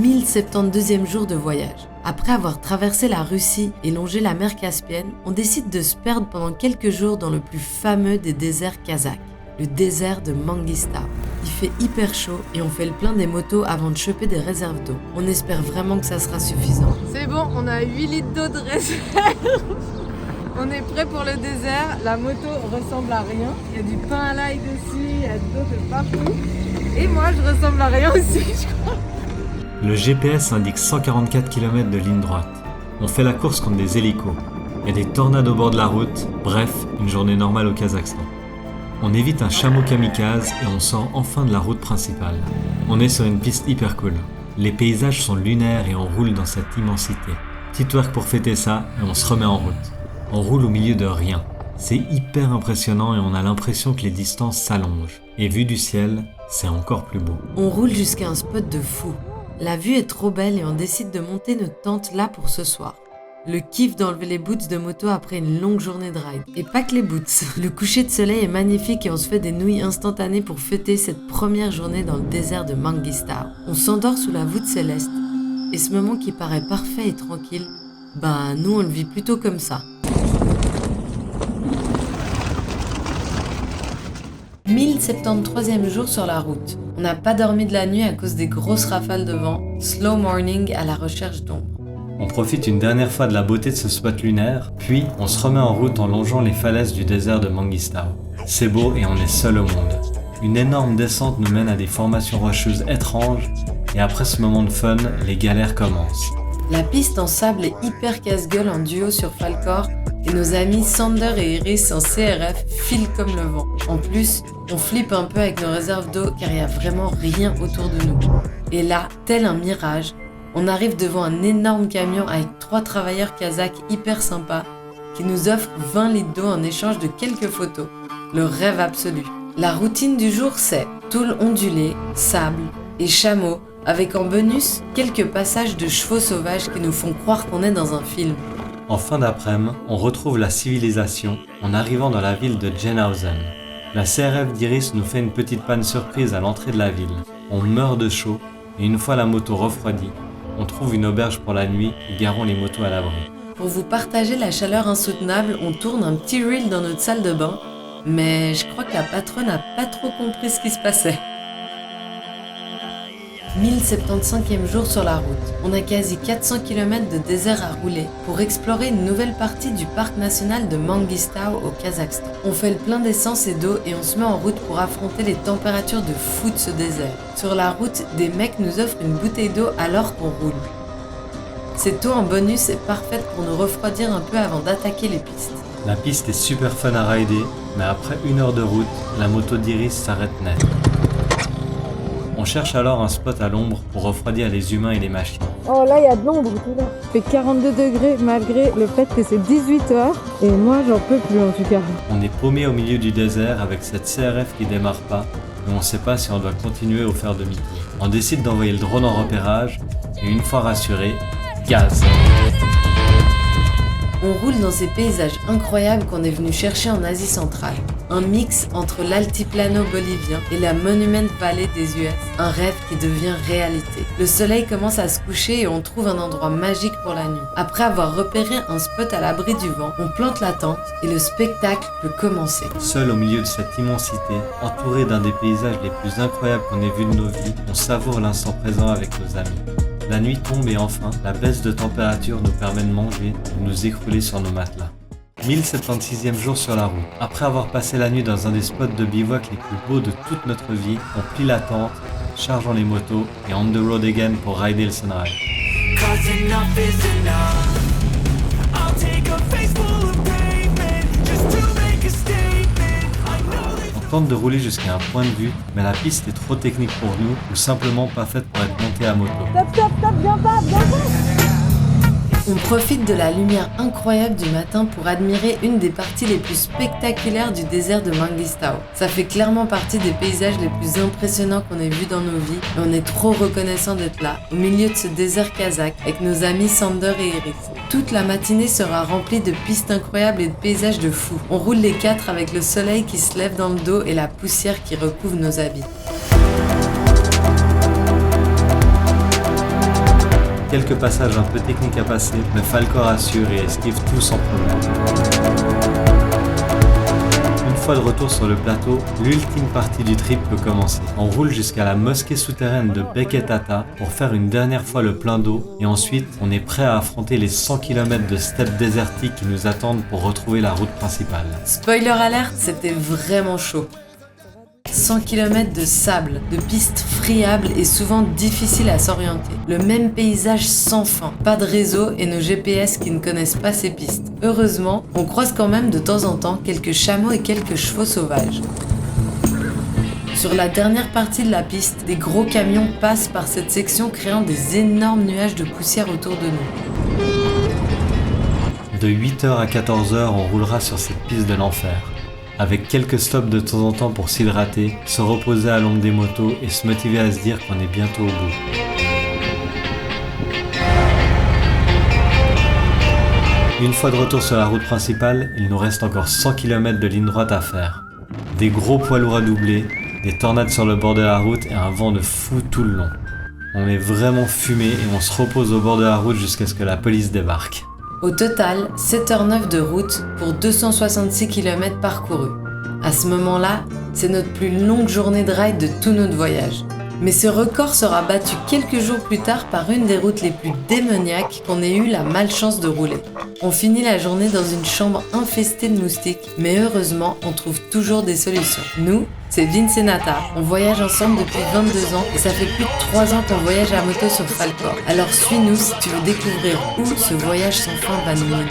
1072e jour de voyage. Après avoir traversé la Russie et longé la mer Caspienne, on décide de se perdre pendant quelques jours dans le plus fameux des déserts kazakhs, le désert de Mangistau. Il fait hyper chaud et on fait le plein des motos avant de choper des réserves d'eau. On espère vraiment que ça sera suffisant. C'est bon, on a 8 litres d'eau de réserve. On est prêt pour le désert. La moto ressemble à rien. Il y a du pain à l'ail dessus, il y a de l'eau de partout. Et moi, je ressemble à rien aussi, je crois. Le GPS indique 144 km de ligne droite. On fait la course contre des hélicos. Il y a des tornades au bord de la route. Bref, une journée normale au Kazakhstan. On évite un chameau kamikaze et on sort enfin de la route principale. On est sur une piste hyper cool. Les paysages sont lunaires et on roule dans cette immensité. Petit twerk pour fêter ça et on se remet en route. On roule au milieu de rien. C'est hyper impressionnant et on a l'impression que les distances s'allongent. Et vu du ciel, c'est encore plus beau. On roule jusqu'à un spot de fou. La vue est trop belle et on décide de monter notre tente là pour ce soir. Le kiff d'enlever les boots de moto après une longue journée de ride. Et pas que les boots. Le coucher de soleil est magnifique et on se fait des nouilles instantanées pour fêter cette première journée dans le désert de Mangistau. On s'endort sous la voûte céleste. Et ce moment qui paraît parfait et tranquille, nous on le vit plutôt comme ça. 1073e jour sur la route. On n'a pas dormi de la nuit à cause des grosses rafales de vent. Slow morning à la recherche d'ombre. On profite une dernière fois de la beauté de ce spot lunaire, puis on se remet en route en longeant les falaises du désert de Mangistau. C'est beau et on est seul au monde. Une énorme descente nous mène à des formations rocheuses étranges et après ce moment de fun, les galères commencent. La piste en sable est hyper casse-gueule en duo sur Falkor et nos amis Sander et Iris en CRF filent comme le vent. En plus, on flippe un peu avec nos réserves d'eau car il n'y a vraiment rien autour de nous. Et là, tel un mirage, on arrive devant un énorme camion avec 3 travailleurs kazakhs hyper sympas qui nous offrent 20 litres d'eau en échange de quelques photos. Le rêve absolu. La routine du jour, c'est tôle ondulée, sable et chameau, avec en bonus quelques passages de chevaux sauvages qui nous font croire qu'on est dans un film. En fin d'après-midi, on retrouve la civilisation en arrivant dans la ville de Jenhausen. La CRF d'Iris nous fait une petite panne surprise à l'entrée de la ville. On meurt de chaud et une fois la moto refroidie, on trouve une auberge pour la nuit et garons les motos à l'abri. Pour vous partager la chaleur insoutenable, on tourne un petit reel dans notre salle de bain, mais je crois que la patronne n'a pas trop compris ce qui se passait. 1075e jour sur la route. On a quasi 400 km de désert à rouler pour explorer une nouvelle partie du parc national de Mangistau au Kazakhstan. On fait le plein d'essence et d'eau et on se met en route pour affronter les températures de fou de ce désert. Sur la route, des mecs nous offrent une bouteille d'eau alors qu'on roule. Cette eau en bonus est parfaite pour nous refroidir un peu avant d'attaquer les pistes. La piste est super fun à rider, mais après 1 heure de route, la moto d'Iris s'arrête net. On cherche alors un spot à l'ombre pour refroidir les humains et les machines. Oh là, il y a de l'ombre tout là. Il fait 42 degrés malgré le fait que c'est 18 heures. Et moi, j'en peux plus en tout cas. On est paumé au milieu du désert avec cette CRF qui démarre pas, mais on sait pas si on doit continuer ou faire demi-tour. On décide d'envoyer le drone en repérage et une fois rassuré, gaz. On roule dans ces paysages incroyables qu'on est venu chercher en Asie centrale. Un mix entre l'altiplano bolivien et la Monument Valley des US. Un rêve qui devient réalité. Le soleil commence à se coucher et on trouve un endroit magique pour la nuit. Après avoir repéré un spot à l'abri du vent, on plante la tente et le spectacle peut commencer. Seul au milieu de cette immensité, entouré d'un des paysages les plus incroyables qu'on ait vus de nos vies, on savoure l'instant présent avec nos amis. La nuit tombe et enfin, la baisse de température nous permet de manger et de nous écrouler sur nos matelas. 1076e jour sur la route. Après avoir passé la nuit dans un des spots de bivouac les plus beaux de toute notre vie, on plie la tente, chargeons les motos et on the road again pour rider le sunrise. On tente de rouler jusqu'à un point de vue, mais la piste est trop technique pour nous ou simplement pas faite pour être montée à moto. Stop, viens pas. On profite de la lumière incroyable du matin pour admirer une des parties les plus spectaculaires du désert de Mangistau. Ça fait clairement partie des paysages les plus impressionnants qu'on ait vus dans nos vies et on est trop reconnaissant d'être là, au milieu de ce désert kazakh, avec nos amis Sander et Iris. Toute la matinée sera remplie de pistes incroyables et de paysages de fous. On roule les 4 avec le soleil qui se lève dans le dos et la poussière qui recouvre nos habits. quelques passages un peu techniques à passer, mais Falcor assure et esquive tout sans problème. Une fois de retour sur le plateau, l'ultime partie du trip peut commencer. On roule jusqu'à la mosquée souterraine de Beketata pour faire une dernière fois le plein d'eau et ensuite on est prêt à affronter les 100 km de steppes désertiques qui nous attendent pour retrouver la route principale. Spoiler alerte, c'était vraiment chaud. 100 km de sable, de pistes friables et souvent difficiles à s'orienter. Le même paysage sans fin, pas de réseau et nos GPS qui ne connaissent pas ces pistes. Heureusement, on croise quand même de temps en temps quelques chameaux et quelques chevaux sauvages. Sur la dernière partie de la piste, des gros camions passent par cette section créant des énormes nuages de poussière autour de nous. De 8h à 14h, on roulera sur cette piste de l'enfer. Avec quelques stops de temps en temps pour s'hydrater, se reposer à l'ombre des motos et se motiver à se dire qu'on est bientôt au bout. Une fois de retour sur la route principale, il nous reste encore 100 km de ligne droite à faire. Des gros poids lourds à doubler, des tornades sur le bord de la route et un vent de fou tout le long. On est vraiment fumé et on se repose au bord de la route jusqu'à ce que la police débarque. Au total, 7h09 de route pour 266 km parcourus. À ce moment-là, c'est notre plus longue journée de ride de tout notre voyage. Mais ce record sera battu quelques jours plus tard par une des routes les plus démoniaques qu'on ait eu la malchance de rouler. On finit la journée dans une chambre infestée de moustiques, mais heureusement, on trouve toujours des solutions. Nous, c'est Vince et Nata, on voyage ensemble depuis 22 ans et ça fait plus de 3 ans qu'on voyage à moto sur Falcor. Alors suis-nous si tu veux découvrir où ce voyage sans fin va nous mener.